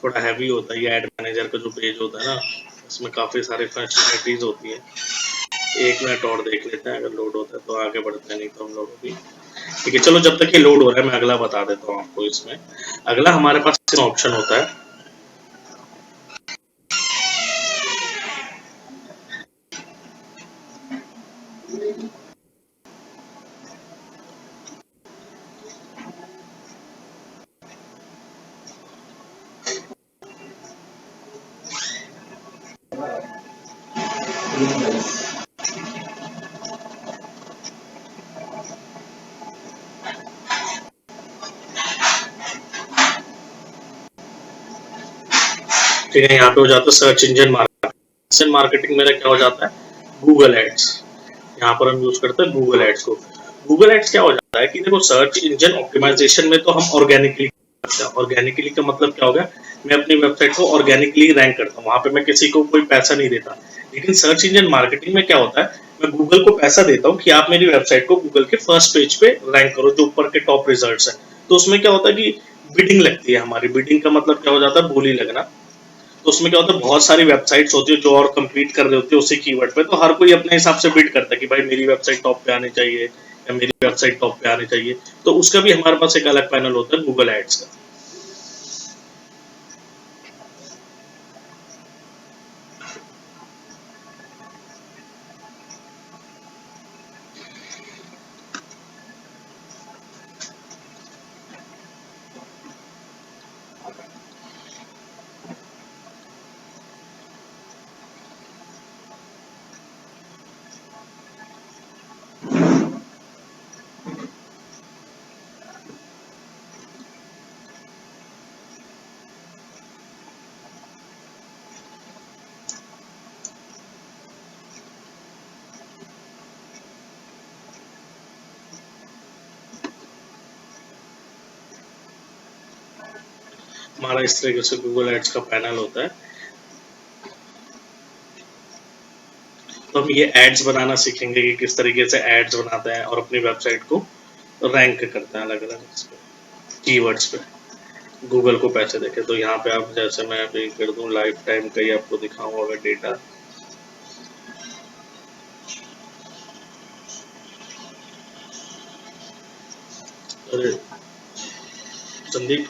थोड़ा हैवी होता है ये एड मैनेजर का जो पेज होता है ना, इसमें काफी सारी फंक्शनलिटीज होती है। एक मिनट और देख लेते हैं, अगर लोड होता है तो आगे बढ़ते हैं, नहीं तो हम लोग अभी। ठीक है, चलो, जब तक ये लोड हो रहा है मैं अगला बता देता हूँ आपको। इसमें अगला हमारे पास ऑप्शन होता है, ठीक है, यहाँ पे हो जाता है सर्च इंजन मार्केटिंग मेरा क्या हो जाता है, गूगल एड्स। यहाँ पर हम यूज करते हैं गूगल एड्स को। गूगल एड्स क्या हो जाता है कि देखो सर्च इंजन ऑप्टिमाइजेशन में तो हम ऑर्गेनिकली करते हैं। ऑर्गेनिकली का मतलब क्या हो गया, मैं अपनी वेबसाइट को ऑर्गेनिकली रैंक करता हूँ, वहां पे मैं किसी को कोई पैसा नहीं देता। लेकिन सर्च इंजन मार्केटिंग में क्या होता है, मैं गूगल को पैसा देता हूँ कि आप मेरी वेबसाइट को गूगल के फर्स्ट पेज पे रैंक करो, जो ऊपर के टॉप रिजल्ट्स है। तो उसमें क्या होता है कि बिडिंग लगती है हमारी। बिडिंग का मतलब क्या हो जाता है, बोली लगना। तो उसमें क्या होता है, बहुत सारी वेबसाइट्स होती है जो और कंपीट कर रहे होते हैं उसी कीवर्ड पे, तो हर कोई अपने हिसाब से बिड करता है कि भाई मेरी वेबसाइट टॉप पे आनी चाहिए या मेरी वेबसाइट टॉप पे आनी चाहिए। तो उसका भी हमारे पास एक अलग पैनल होता है गूगल एड्स का। हमारा इस तरीके से गूगल एड्स का पैनल होता है। तो हम ये एड्स बनाना सीखेंगे कि किस तरीके से एड्स बनाते हैं और अपनी वेबसाइट को रैंक करते हैं अलग अलग कीवर्ड्स पे, गूगल को पैसे देके। तो यहाँ पे आप जैसे मैं अभी कर दूं लाइफ टाइम का ही आपको दिखाऊंगा अगर डेटा। अरे संदीप,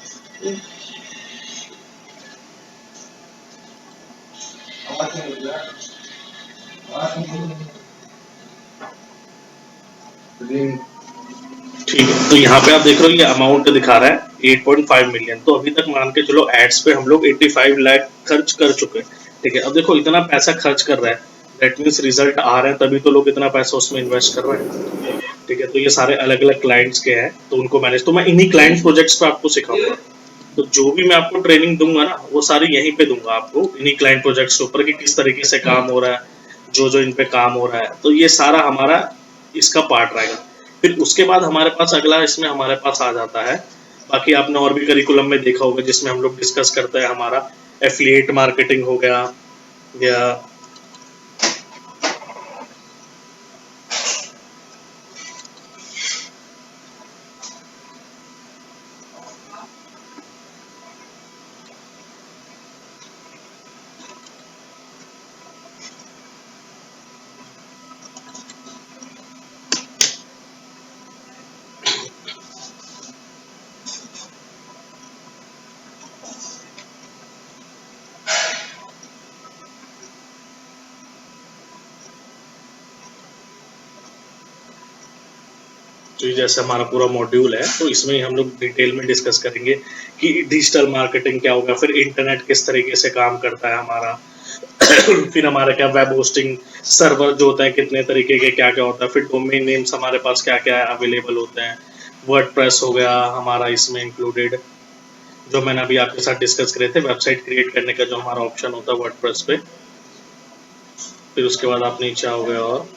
ठीक है, तो यहाँ पे आप देख रहे हो ये अमाउंट दिखा रहा है 8.5 मिलियन। तो अभी तक मान के चलो एड्स पे हम लोग 85 लाख खर्च कर चुके हैं। ठीक है, अब देखो इतना पैसा खर्च कर रहा है, दैट मीन्स रिजल्ट आ रहे हैं, तभी तो लोग इतना पैसा उसमें इन्वेस्ट कर रहे हैं। ठीक है, तो ये सारे अलग अलग क्लाइंट्स के हैं, तो उनको मैनेज तो मैं इन्हीं क्लाइंट प्रोजेक्ट्स पे आपको सिखाऊंगा। तो जो भी मैं आपको ट्रेनिंग दूंगा ना वो सारी यहीं पे दूंगा आपको, इन्हीं क्लाइंट प्रोजेक्ट्स के ऊपर कि किस तरीके से काम हो रहा है, जो जो इन पे काम हो रहा है। तो ये सारा हमारा इसका पार्ट रहेगा। फिर उसके बाद हमारे पास अगला इसमें हमारे पास आ जाता है, बाकी आपने और भी करिकुलम में देखा होगा जिसमें हम लोग डिस्कस करते हैं हमारा एफिलिएट मार्केटिंग हो गया या तो ये जैसे हमारा पूरा मॉड्यूल है, तो इसमें ही हम लोग डिटेल में डिस्कस करेंगे कि डिजिटल मार्केटिंग क्या होगा, फिर इंटरनेट किस तरीके से काम करता है हमारा फिर हमारा क्या वेब होस्टिंग सर्वर जो होता है कितने तरीके के क्या क्या होता है, फिर डोमेन नेम्स हमारे पास क्या क्या अवेलेबल होते हैं, वर्डप्रेस हो गया हमारा इसमें इंक्लूडेड, जो मैंने अभी आपके साथ डिस्कस करे थे वेबसाइट क्रिएट करने का जो हमारा ऑप्शन होता है वर्डप्रेस पे। फिर उसके बाद आप नीचे आओगे और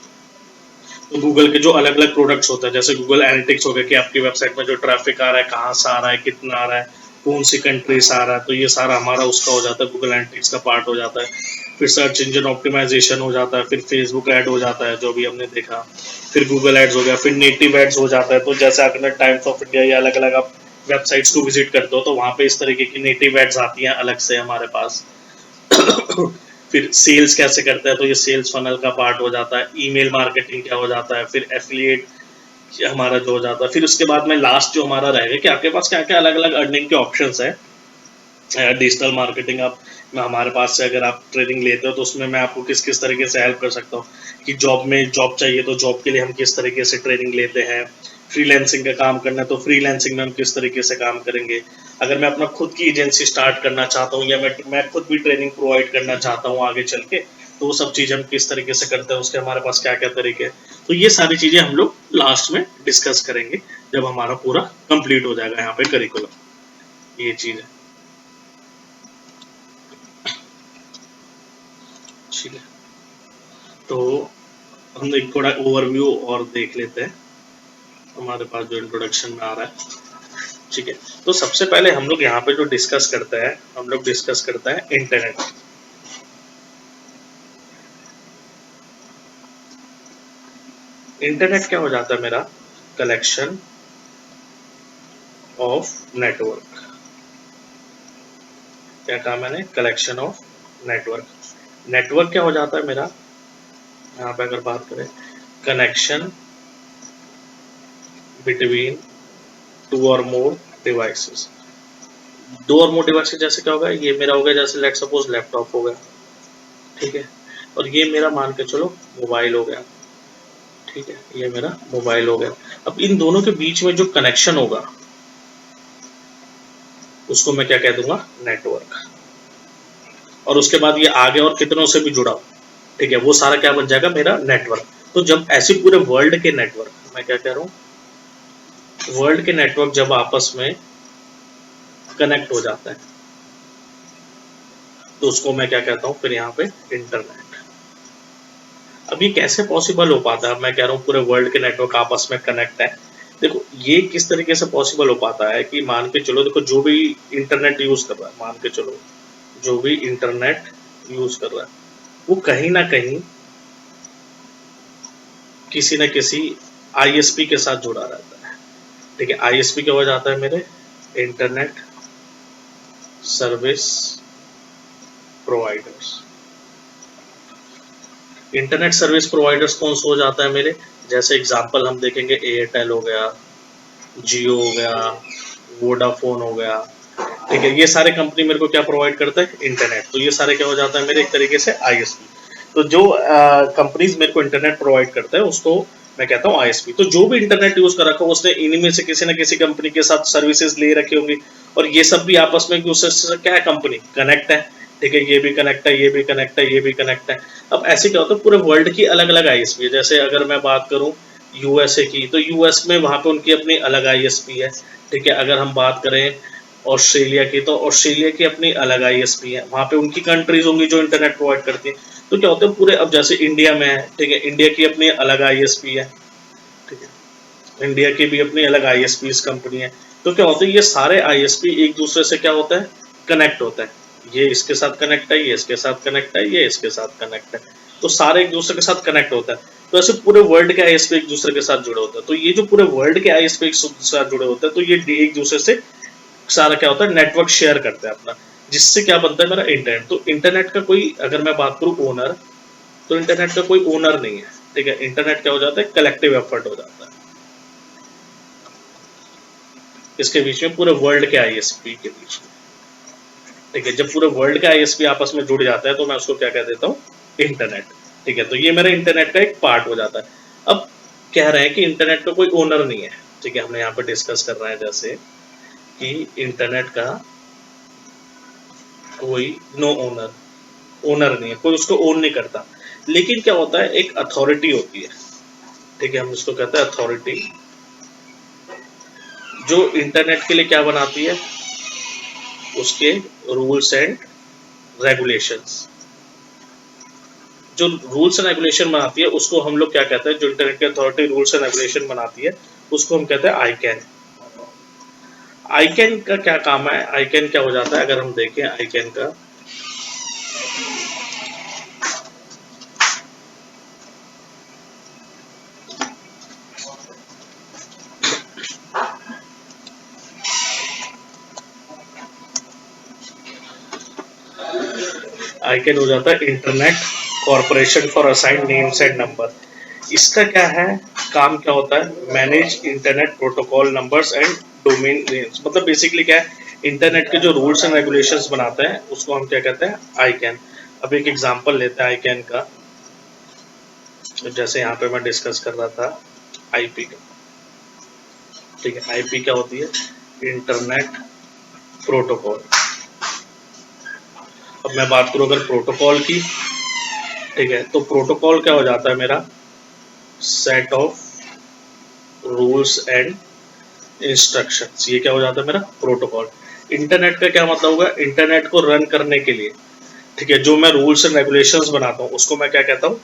तो गूगल के जो अलग अलग प्रोडक्ट्स होते हैं, जैसे गूगल एनालिटिक्स हो गया कि आपकी वेबसाइट में जो ट्रैफिक आ रहा है कहाँ से आ रहा है, कितना आ रहा है, कौन सी कंट्री से आ रहा है, तो ये सारा हमारा उसका हो जाता है, गूगल एनालिटिक्स का पार्ट हो जाता है। फिर सर्च इंजन ऑप्टिमाइजेशन हो जाता है, फिर फेसबुक ऐड हो जाता है जो भी हमने देखा, फिर गूगल एड्स हो गया, फिर नेटिव एड्स हो जाता है। तो जैसे अगर टाइम्स ऑफ इंडिया या अलग अलग आप वेबसाइट्स को विजिट करते हो तो वहाँ पे इस तरीके की नेटिव एड्स आती हैं अलग से हमारे पास। फिर सेल्स कैसे करता है, तो ये सेल्स फनल का पार्ट हो जाता है। ईमेल मार्केटिंग क्या हो जाता है, फिर एफिलिएट हमारा जो हो जाता है। फिर उसके बाद में लास्ट जो हमारा रहेगा कि आपके पास क्या क्या अलग अलग अर्निंग के ऑप्शंस है। डिजिटल मार्केटिंग आप मैं हमारे पास से अगर आप ट्रेनिंग लेते हो तो उसमें मैं आपको किस किस तरीके से हेल्प कर सकता हूँ कि जॉब में जॉब चाहिए तो जॉब के लिए हम किस तरीके से ट्रेनिंग लेते हैं, फ्रीलैंसिंग का काम करना है तो फ्रीलैंसिंग में हम किस तरीके से काम करेंगे, अगर मैं अपना खुद की एजेंसी स्टार्ट करना चाहता हूँ या मैं खुद भी ट्रेनिंग प्रोवाइड करना चाहता हूँ आगे चल के, तो वो सब चीज़ हम किस तरीके से करते हैं, उसके हमारे पास क्या क्या तरीके हैं, तो ये सारी चीज़ें हम लोग लास्ट में डिस्कस करेंगे जब हमारा पूरा कंप्लीट हो जाएगा यहाँ पे करिकुलम। ये चीज़ है, ठीक है। तो हम एक थोड़ा ओवरव्यू और देख लेते हैं हमारे पास जो इंट्रोडक्शन में आ रहा है, ठीक है। तो सबसे पहले हम लोग यहाँ पे जो डिस्कस करते हैं, हम लोग डिस्कस करते हैं इंटरनेट। इंटरनेट क्या हो जाता है मेरा, कलेक्शन ऑफ नेटवर्क। क्या कहा मैंने, कलेक्शन ऑफ नेटवर्क। नेटवर्क क्या हो जाता है मेरा, यहाँ पे अगर बात करें, कनेक्शन बिटवीन टू और मोर डिवाइसेस। दो और मोर डिवाइसेस जैसे क्या होगा, ये मेरा हो गया जैसे लेट सपोज लैपटॉप हो गया, ठीक है, और ये मेरा मान के चलो मोबाइल हो गया, ठीक है, ये मेरा मोबाइल हो गया। अब इन दोनों के बीच में जो कनेक्शन होगा उसको मैं क्या कह दूंगा, नेटवर्क। और उसके बाद ये आगे और कितनों से भी जुड़ा हो, ठीक है, वो सारा क्या बन जाएगा, मेरा नेटवर्क। तो जब ऐसे पूरे वर्ल्ड के नेटवर्क, मैं क्या कह रहा हूँ, वर्ल्ड के नेटवर्क जब आपस में कनेक्ट हो जाता है तो उसको मैं क्या कहता हूँ फिर यहाँ पे, इंटरनेट। अब ये कैसे पॉसिबल हो पाता है, मैं कह रहा हूँ पूरे वर्ल्ड के नेटवर्क आपस में कनेक्ट है। देखो ये किस तरीके से पॉसिबल हो पाता है कि मान के चलो, देखो जो भी इंटरनेट यूज कर रहा है, मान के चलो जो भी इंटरनेट यूज कर रहा है वो कहीं ना कहीं किसी न किसी आईएसपी के साथ जुड़ा रहता है, ठीक है। आईएसपी क्या हो जाता है मेरे, internet service providers. Internet service providers कौन सा हो जाता है मेरे, जैसे एग्जांपल हम देखेंगे, एयरटेल हो गया, जियो हो गया, वोडाफोन हो गया, ठीक है, ये सारे कंपनी मेरे को क्या प्रोवाइड करता है, इंटरनेट। तो ये सारे क्या हो जाता है मेरे, एक तरीके से आईएसपी। तो जो कंपनीज मेरे को इंटरनेट प्रोवाइड करता है उसको मैं कहता हूँ आईएसपी। तो जो भी इंटरनेट यूज कर रखा है उसने इन्हीं में से किसी न किसी कंपनी के साथ सर्विसेज ले रखी होंगी, और ये सब भी आपस में दूसरे क्या है, कंपनी कनेक्ट है, ठीक है, ये भी कनेक्ट है, ये भी कनेक्ट है, ये भी कनेक्ट है। अब ऐसे क्या होता है, पूरे वर्ल्ड की अलग अलग आईएसपी है। जैसे अगर मैं बात करूं यूएसए की, तो यूएस में वहां पे उनकी अपनी अलग आईएसपी है, ठीक है। अगर हम बात करें ऑस्ट्रेलिया की, तो ऑस्ट्रेलिया की अपनी अलग आईएसपी है, वहां पे उनकी कंट्रीज होंगी जो इंटरनेट प्रोवाइड करती है। तो क्या होता है पूरे, अब जैसे इंडिया में है, ठीक है, इंडिया की अपनी अलग आईएसपी है, ठीक है, इंडिया की भी अपनी अलग आईएसपी कंपनी है। तो क्या होता है, ये सारे आईएसपी एक दूसरे से क्या होता है, कनेक्ट होता है। ये इसके साथ कनेक्ट है, ये इसके साथ कनेक्ट है, ये इसके साथ कनेक्ट है, तो सारे एक दूसरे के साथ कनेक्ट होता है। तो ऐसे पूरे वर्ल्ड के आईएसपी एक दूसरे के साथ जुड़े होते हैं। तो ये जो पूरे वर्ल्ड के आईएसपी एक दूसरे के साथ जुड़े होते हैं, तो ये एक दूसरे से सारा क्या होता है, नेटवर्क शेयर करते हैं अपना, जिससे क्या बनता है मेरा, इंटरनेट। तो इंटरनेट का कोई, अगर मैं बात करूं ओनर, तो इंटरनेट का कोई ओनर नहीं है, ठीक है। इंटरनेट क्या हो जाता है, कलेक्टिव एफर्ट हो जाता है इसके बीच में, पूरे वर्ल्ड के आईएसपी के बीच में, ठीक है। जब पूरे वर्ल्ड के आईएसपी आपस में जुड़ जाता है तो मैं उसको क्या कह देता हूँ, इंटरनेट, ठीक है। तो ये मेरा इंटरनेट का एक पार्ट हो जाता है। अब कह रहे हैं कि इंटरनेट का कोई ओनर नहीं है, ठीक है, हमने यहाँ पे डिस्कस कर रहे हैं जैसे कि इंटरनेट का कोई नो ओनर, ओनर नहीं है, कोई उसको ओन नहीं करता। लेकिन क्या होता है, एक अथॉरिटी होती है, ठीक है, हम इसको कहते हैं अथॉरिटी, जो इंटरनेट के लिए क्या बनाती है, उसके रूल्स एंड रेगुलेशंस। जो रूल्स एंड रेगुलेशन बनाती है उसको हम लोग क्या कहते हैं, जो इंटरनेट की अथॉरिटी रूल्स एंड रेगुलेशन बनाती है उसको हम कहते हैं आईकैन। आईकैन का क्या काम है, आईकैन क्या हो जाता है, अगर हम देखें आईकैन का, आईकैन हो जाता है internet corporation for assign names and number. इसका क्या है, काम क्या होता है, manage internet protocol numbers and domain names. मतलब बेसिकली क्या है, इंटरनेट के जो रूल्स एंड रेगुलेशंस बनाते हैं उसको हम क्या कहते हैं, आईकैन। अब एक एग्जांपल लेते हैं आईकैन का, जैसे यहाँ पे मैं डिस्कस कर रहा था आईपी का, ठीक है। आईपी क्या होती है, इंटरनेट प्रोटोकॉल। अब मैं बात करूं अगर प्रोटोकॉल की, ठीक है, तो प्रोटोकॉल क्या हो जाता है मेरा, set of rules and instructions, ये क्या हो जाता है मेरा प्रोटोकॉल। इंटरनेट का क्या मतलब होगा, इंटरनेट को रन करने के लिए, ठीक है, जो मैं रूल्स एंड रेगुलेशंस बनाता हूँ उसको मैं क्या कहता हूँ,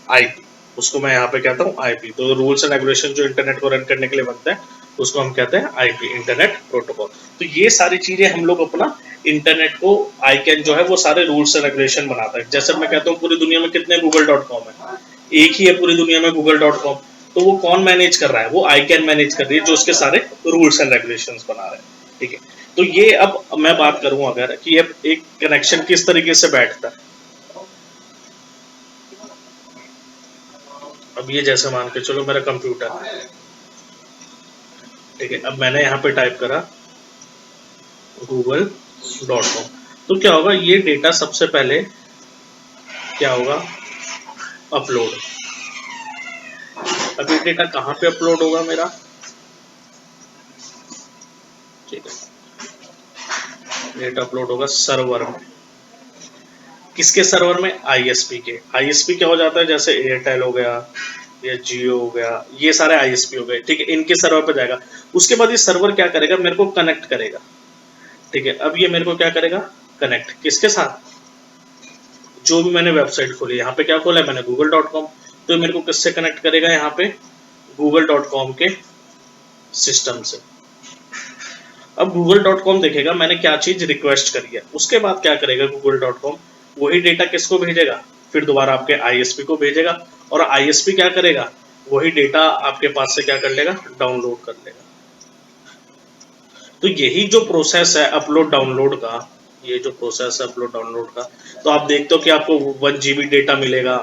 आईपी, उसको मैं यहाँ पे कहता हूँ आईपी। तो रूल्स एंड रेगुलेशन जो इंटरनेट को रन करने के लिए बनता है उसको हम कहते हैं आईपी, इंटरनेट प्रोटोकॉल। तो ये सारी चीजें हम लोग अपना इंटरनेट को आईकैन जो है वो सारे रूल्स एंड रेगुलेशन बनाता है। जैसे मैं कहता हूँ पूरी दुनिया में कितने google.com है, एक ही है पूरी दुनिया में google.com, तो वो कौन मैनेज कर रहा है, वो आईकैन मैनेज कर रही है जो उसके सारे रूल्स एंड रेगुलेशंस बना रहे हैं। ठीक है, तो ये अब मैं बात करूं अगर कि ये एक कनेक्शन किस तरीके से बैठता है। अब ये जैसे मान के चलो मेरा कंप्यूटर, ठीक है, अब मैंने यहाँ पे टाइप करा google.com, तो क्या होगा, ये डेटा सबसे पहले क्या होगा, अपलोड। अब ये डेटा कहाँ पे अपलोड होगा मेरा, ठीक है, डेटा अपलोड होगा सर्वर में। किसके सर्वर में, आईएसपी के। आईएसपी क्या हो जाता है, जैसे एयरटेल हो गया या जियो हो गया, ये सारे आईएसपी हो गए, ठीक है, इनके सर्वर पे जाएगा। उसके बाद ये सर्वर क्या करेगा, मेरे को कनेक्ट करेगा। ठीक है, अब ये मेरे को क्या करेगा, कनेक्ट किसके साथ, जो भी मैंने वेबसाइट खोली, यहाँ पे क्या खोला है मैंने google.com, तो मेरे को किससे कनेक्ट करेगा, यहाँ पे google.com के सिस्टम से। अब google.com देखेगा मैंने क्या चीज रिक्वेस्ट करी है, उसके बाद क्या करेगा google.com, वही डेटा किसको भेजेगा, फिर दोबारा आपके आईएसपी को भेजेगा, और आईएसपी क्या करेगा, वही डेटा आपके पास से क्या कर लेगा, डाउनलोड कर लेगा। तो यही जो प्रोसेस है अपलोड डाउनलोड का, ये जो प्रोसेस है अपलोड डाउनलोड का, तो आप देखते हो कि आपको 1 GB डेटा मिलेगा,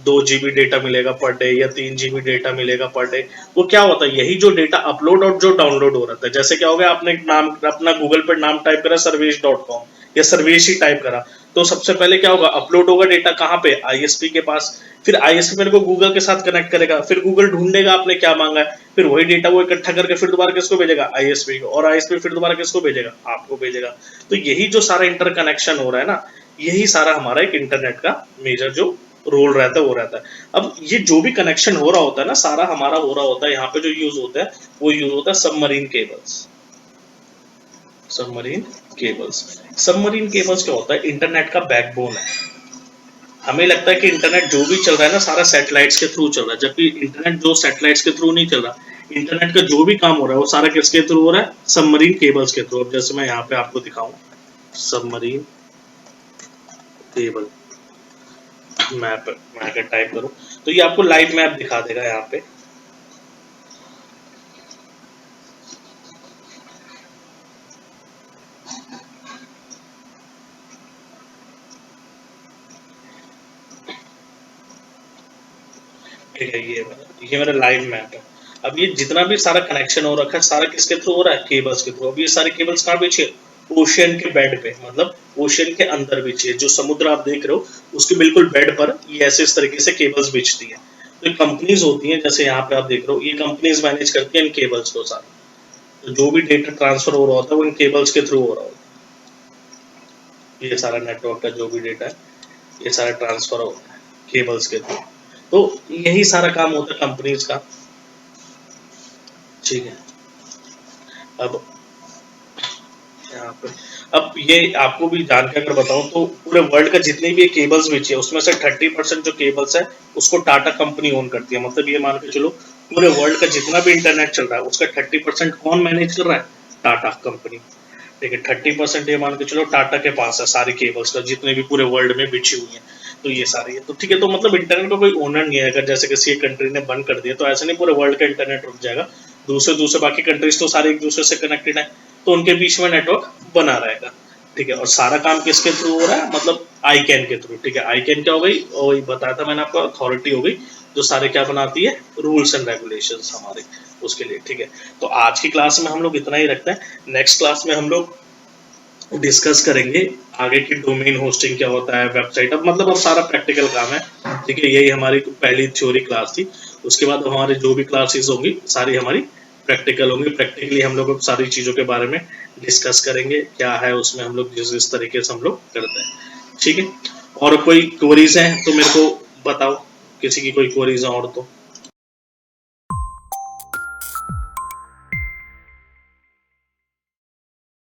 2 GB डेटा मिलेगा पर डे, या 3 GB डेटा मिलेगा पर डे। वो क्या होता है, यही जो डेटा अपलोड और जो डाउनलोड हो रहा था, जैसे क्या हो गया, आपने नाम अपना गूगल पर नाम टाइप करा सर्वेश.com या सर्वेश ही टाइप करा, तो सबसे पहले क्या होगा, अपलोड होगा डेटा कहाँ पे, आईएसपी के पास। फिर आईएसपी मेरे को गूगल के साथ कनेक्ट करेगा, फिर गूगल ढूंढेगा आपने क्या मांगा है, फिर वही डेटा वो इकट्ठा करके फिर दोबारा किसको भेजेगा, आईएसपी को, और आईएसपी फिर दोबारा किसको भेजेगा, आपको भेजेगा। तो यही जो सारा इंटरकनेक्शन हो रहा है ना, यही सारा हमारा एक इंटरनेट का मेजर जो रोल रहता है वो रहता है। अब ये जो भी कनेक्शन हो रहा होता है ना, सारा हमारा हो रहा होता है, यहाँ पे जो यूज होता है वो यूज होता है submarine cables. Submarine cables, submarine cables क्या होता है, इंटरनेट का बैकबोन है। हमें लगता है कि इंटरनेट जो भी चल रहा है ना सारा सैटेलाइट्स के थ्रू चल रहा है, जबकि इंटरनेट जो सैटेलाइट्स के थ्रू नहीं चल रहा। इंटरनेट का जो भी काम हो रहा है वो सारा किसके थ्रू हो रहा है, सबमरीन केबल्स के थ्रू। अब जैसे मैं यहाँ पे आपको दिखाऊं सबमरीन केबल मैप, मैं अगर टाइप करूं तो ये आपको लाइव मैप दिखा देगा यहाँ पे। ठीक है, ये मेरा लाइव मैप है। अब ये जितना भी सारा कनेक्शन हो रखा है सारा किसके थ्रू हो रहा है, केबल्स के थ्रू। अब ये सारे केबल्स कहाँ बिछे, ओशियन के बेड पे, मतलब ओशियन के अंदर बिछे, जो समुद्र आप देख रहे हो उसके बिल्कुल बेड पर ये ऐसे इस तरीके से केबल्स बिछती है। तो ये कंपनीज होती हैं, जैसे यहाँ पे आप देख रहे हो, ये कंपनीज मैनेज करती हैं इन केबल्स को सारा। तो जो भी डेटा ट्रांसफर हो रहा होता है वो इन केबल्स के थ्रू हो रहा होता है। ये सारा नेटवर्क का जो भी डेटा है ये सारा ट्रांसफर होता है केबल्स के थ्रू। तो यही सारा काम होता है कंपनीज का। ठीक है, अब यहाँ पे, अब ये आपको भी जान के अगर बताऊं तो पूरे वर्ल्ड का जितने भी केबल्स बिछे उसमें से 30% जो केबल्स है उसको टाटा कंपनी ओन करती है। मतलब ये मान के चलो पूरे वर्ल्ड का जितना भी इंटरनेट चल रहा है उसका 30% कौन मैनेज कर रहा है, टाटा कंपनी। ठीक है, 30% ये मान के चलो टाटा के पास है सारी केबल्स का, जितने भी पूरे वर्ल्ड में बिछी हुई है। तो ये सारी है, तो ठीक है, तो मतलब इंटरनेट का कोई ओनर नहीं है। अगर जैसे किसी एक कंट्री ने बंद कर दिया तो ऐसा नहीं पूरे वर्ल्ड का इंटरनेट रुक जाएगा। दूसरे दूसरे बाकी कंट्रीज तो सारे एक दूसरे से कनेक्टेड है, तो उनके बीच में नेटवर्क बना रहेगा। ठीक है, और सारा काम किसके थ्रू हो रहा है, मतलब आईकैन के थ्रू। ठीक है, आईकैन क्या हो गई, वही बताया था मैंने आपको, अथॉरिटी हो गई जो सारे क्या बनाती है, रूल्स एंड रेगुलेशंस हमारे उसके लिए। ठीक है, तो आज की क्लास में हम लोग इतना ही रखते हैं। नेक्स्ट क्लास में हम लोग डिस्कस करेंगे आगे की डोमेन होस्टिंग क्या होता है, वेबसाइट। अब मतलब अब सारा प्रैक्टिकल काम है। ठीक है, यही हमारी पहली थ्योरी क्लास थी। उसके बाद हमारी जो भी क्लासेस होंगी सारी हमारी प्रैक्टिकल होंगी। प्रैक्टिकली हम लोग सारी चीज़ों के बारे में डिस्कस करेंगे, क्या है उसमें हम लोग जिस जिस तरीके से हम लोग करते हैं। ठीक है, और कोई क्वेरीज हैं तो मेरे को बताओ, किसी की कोई क्वेरीज है और तो।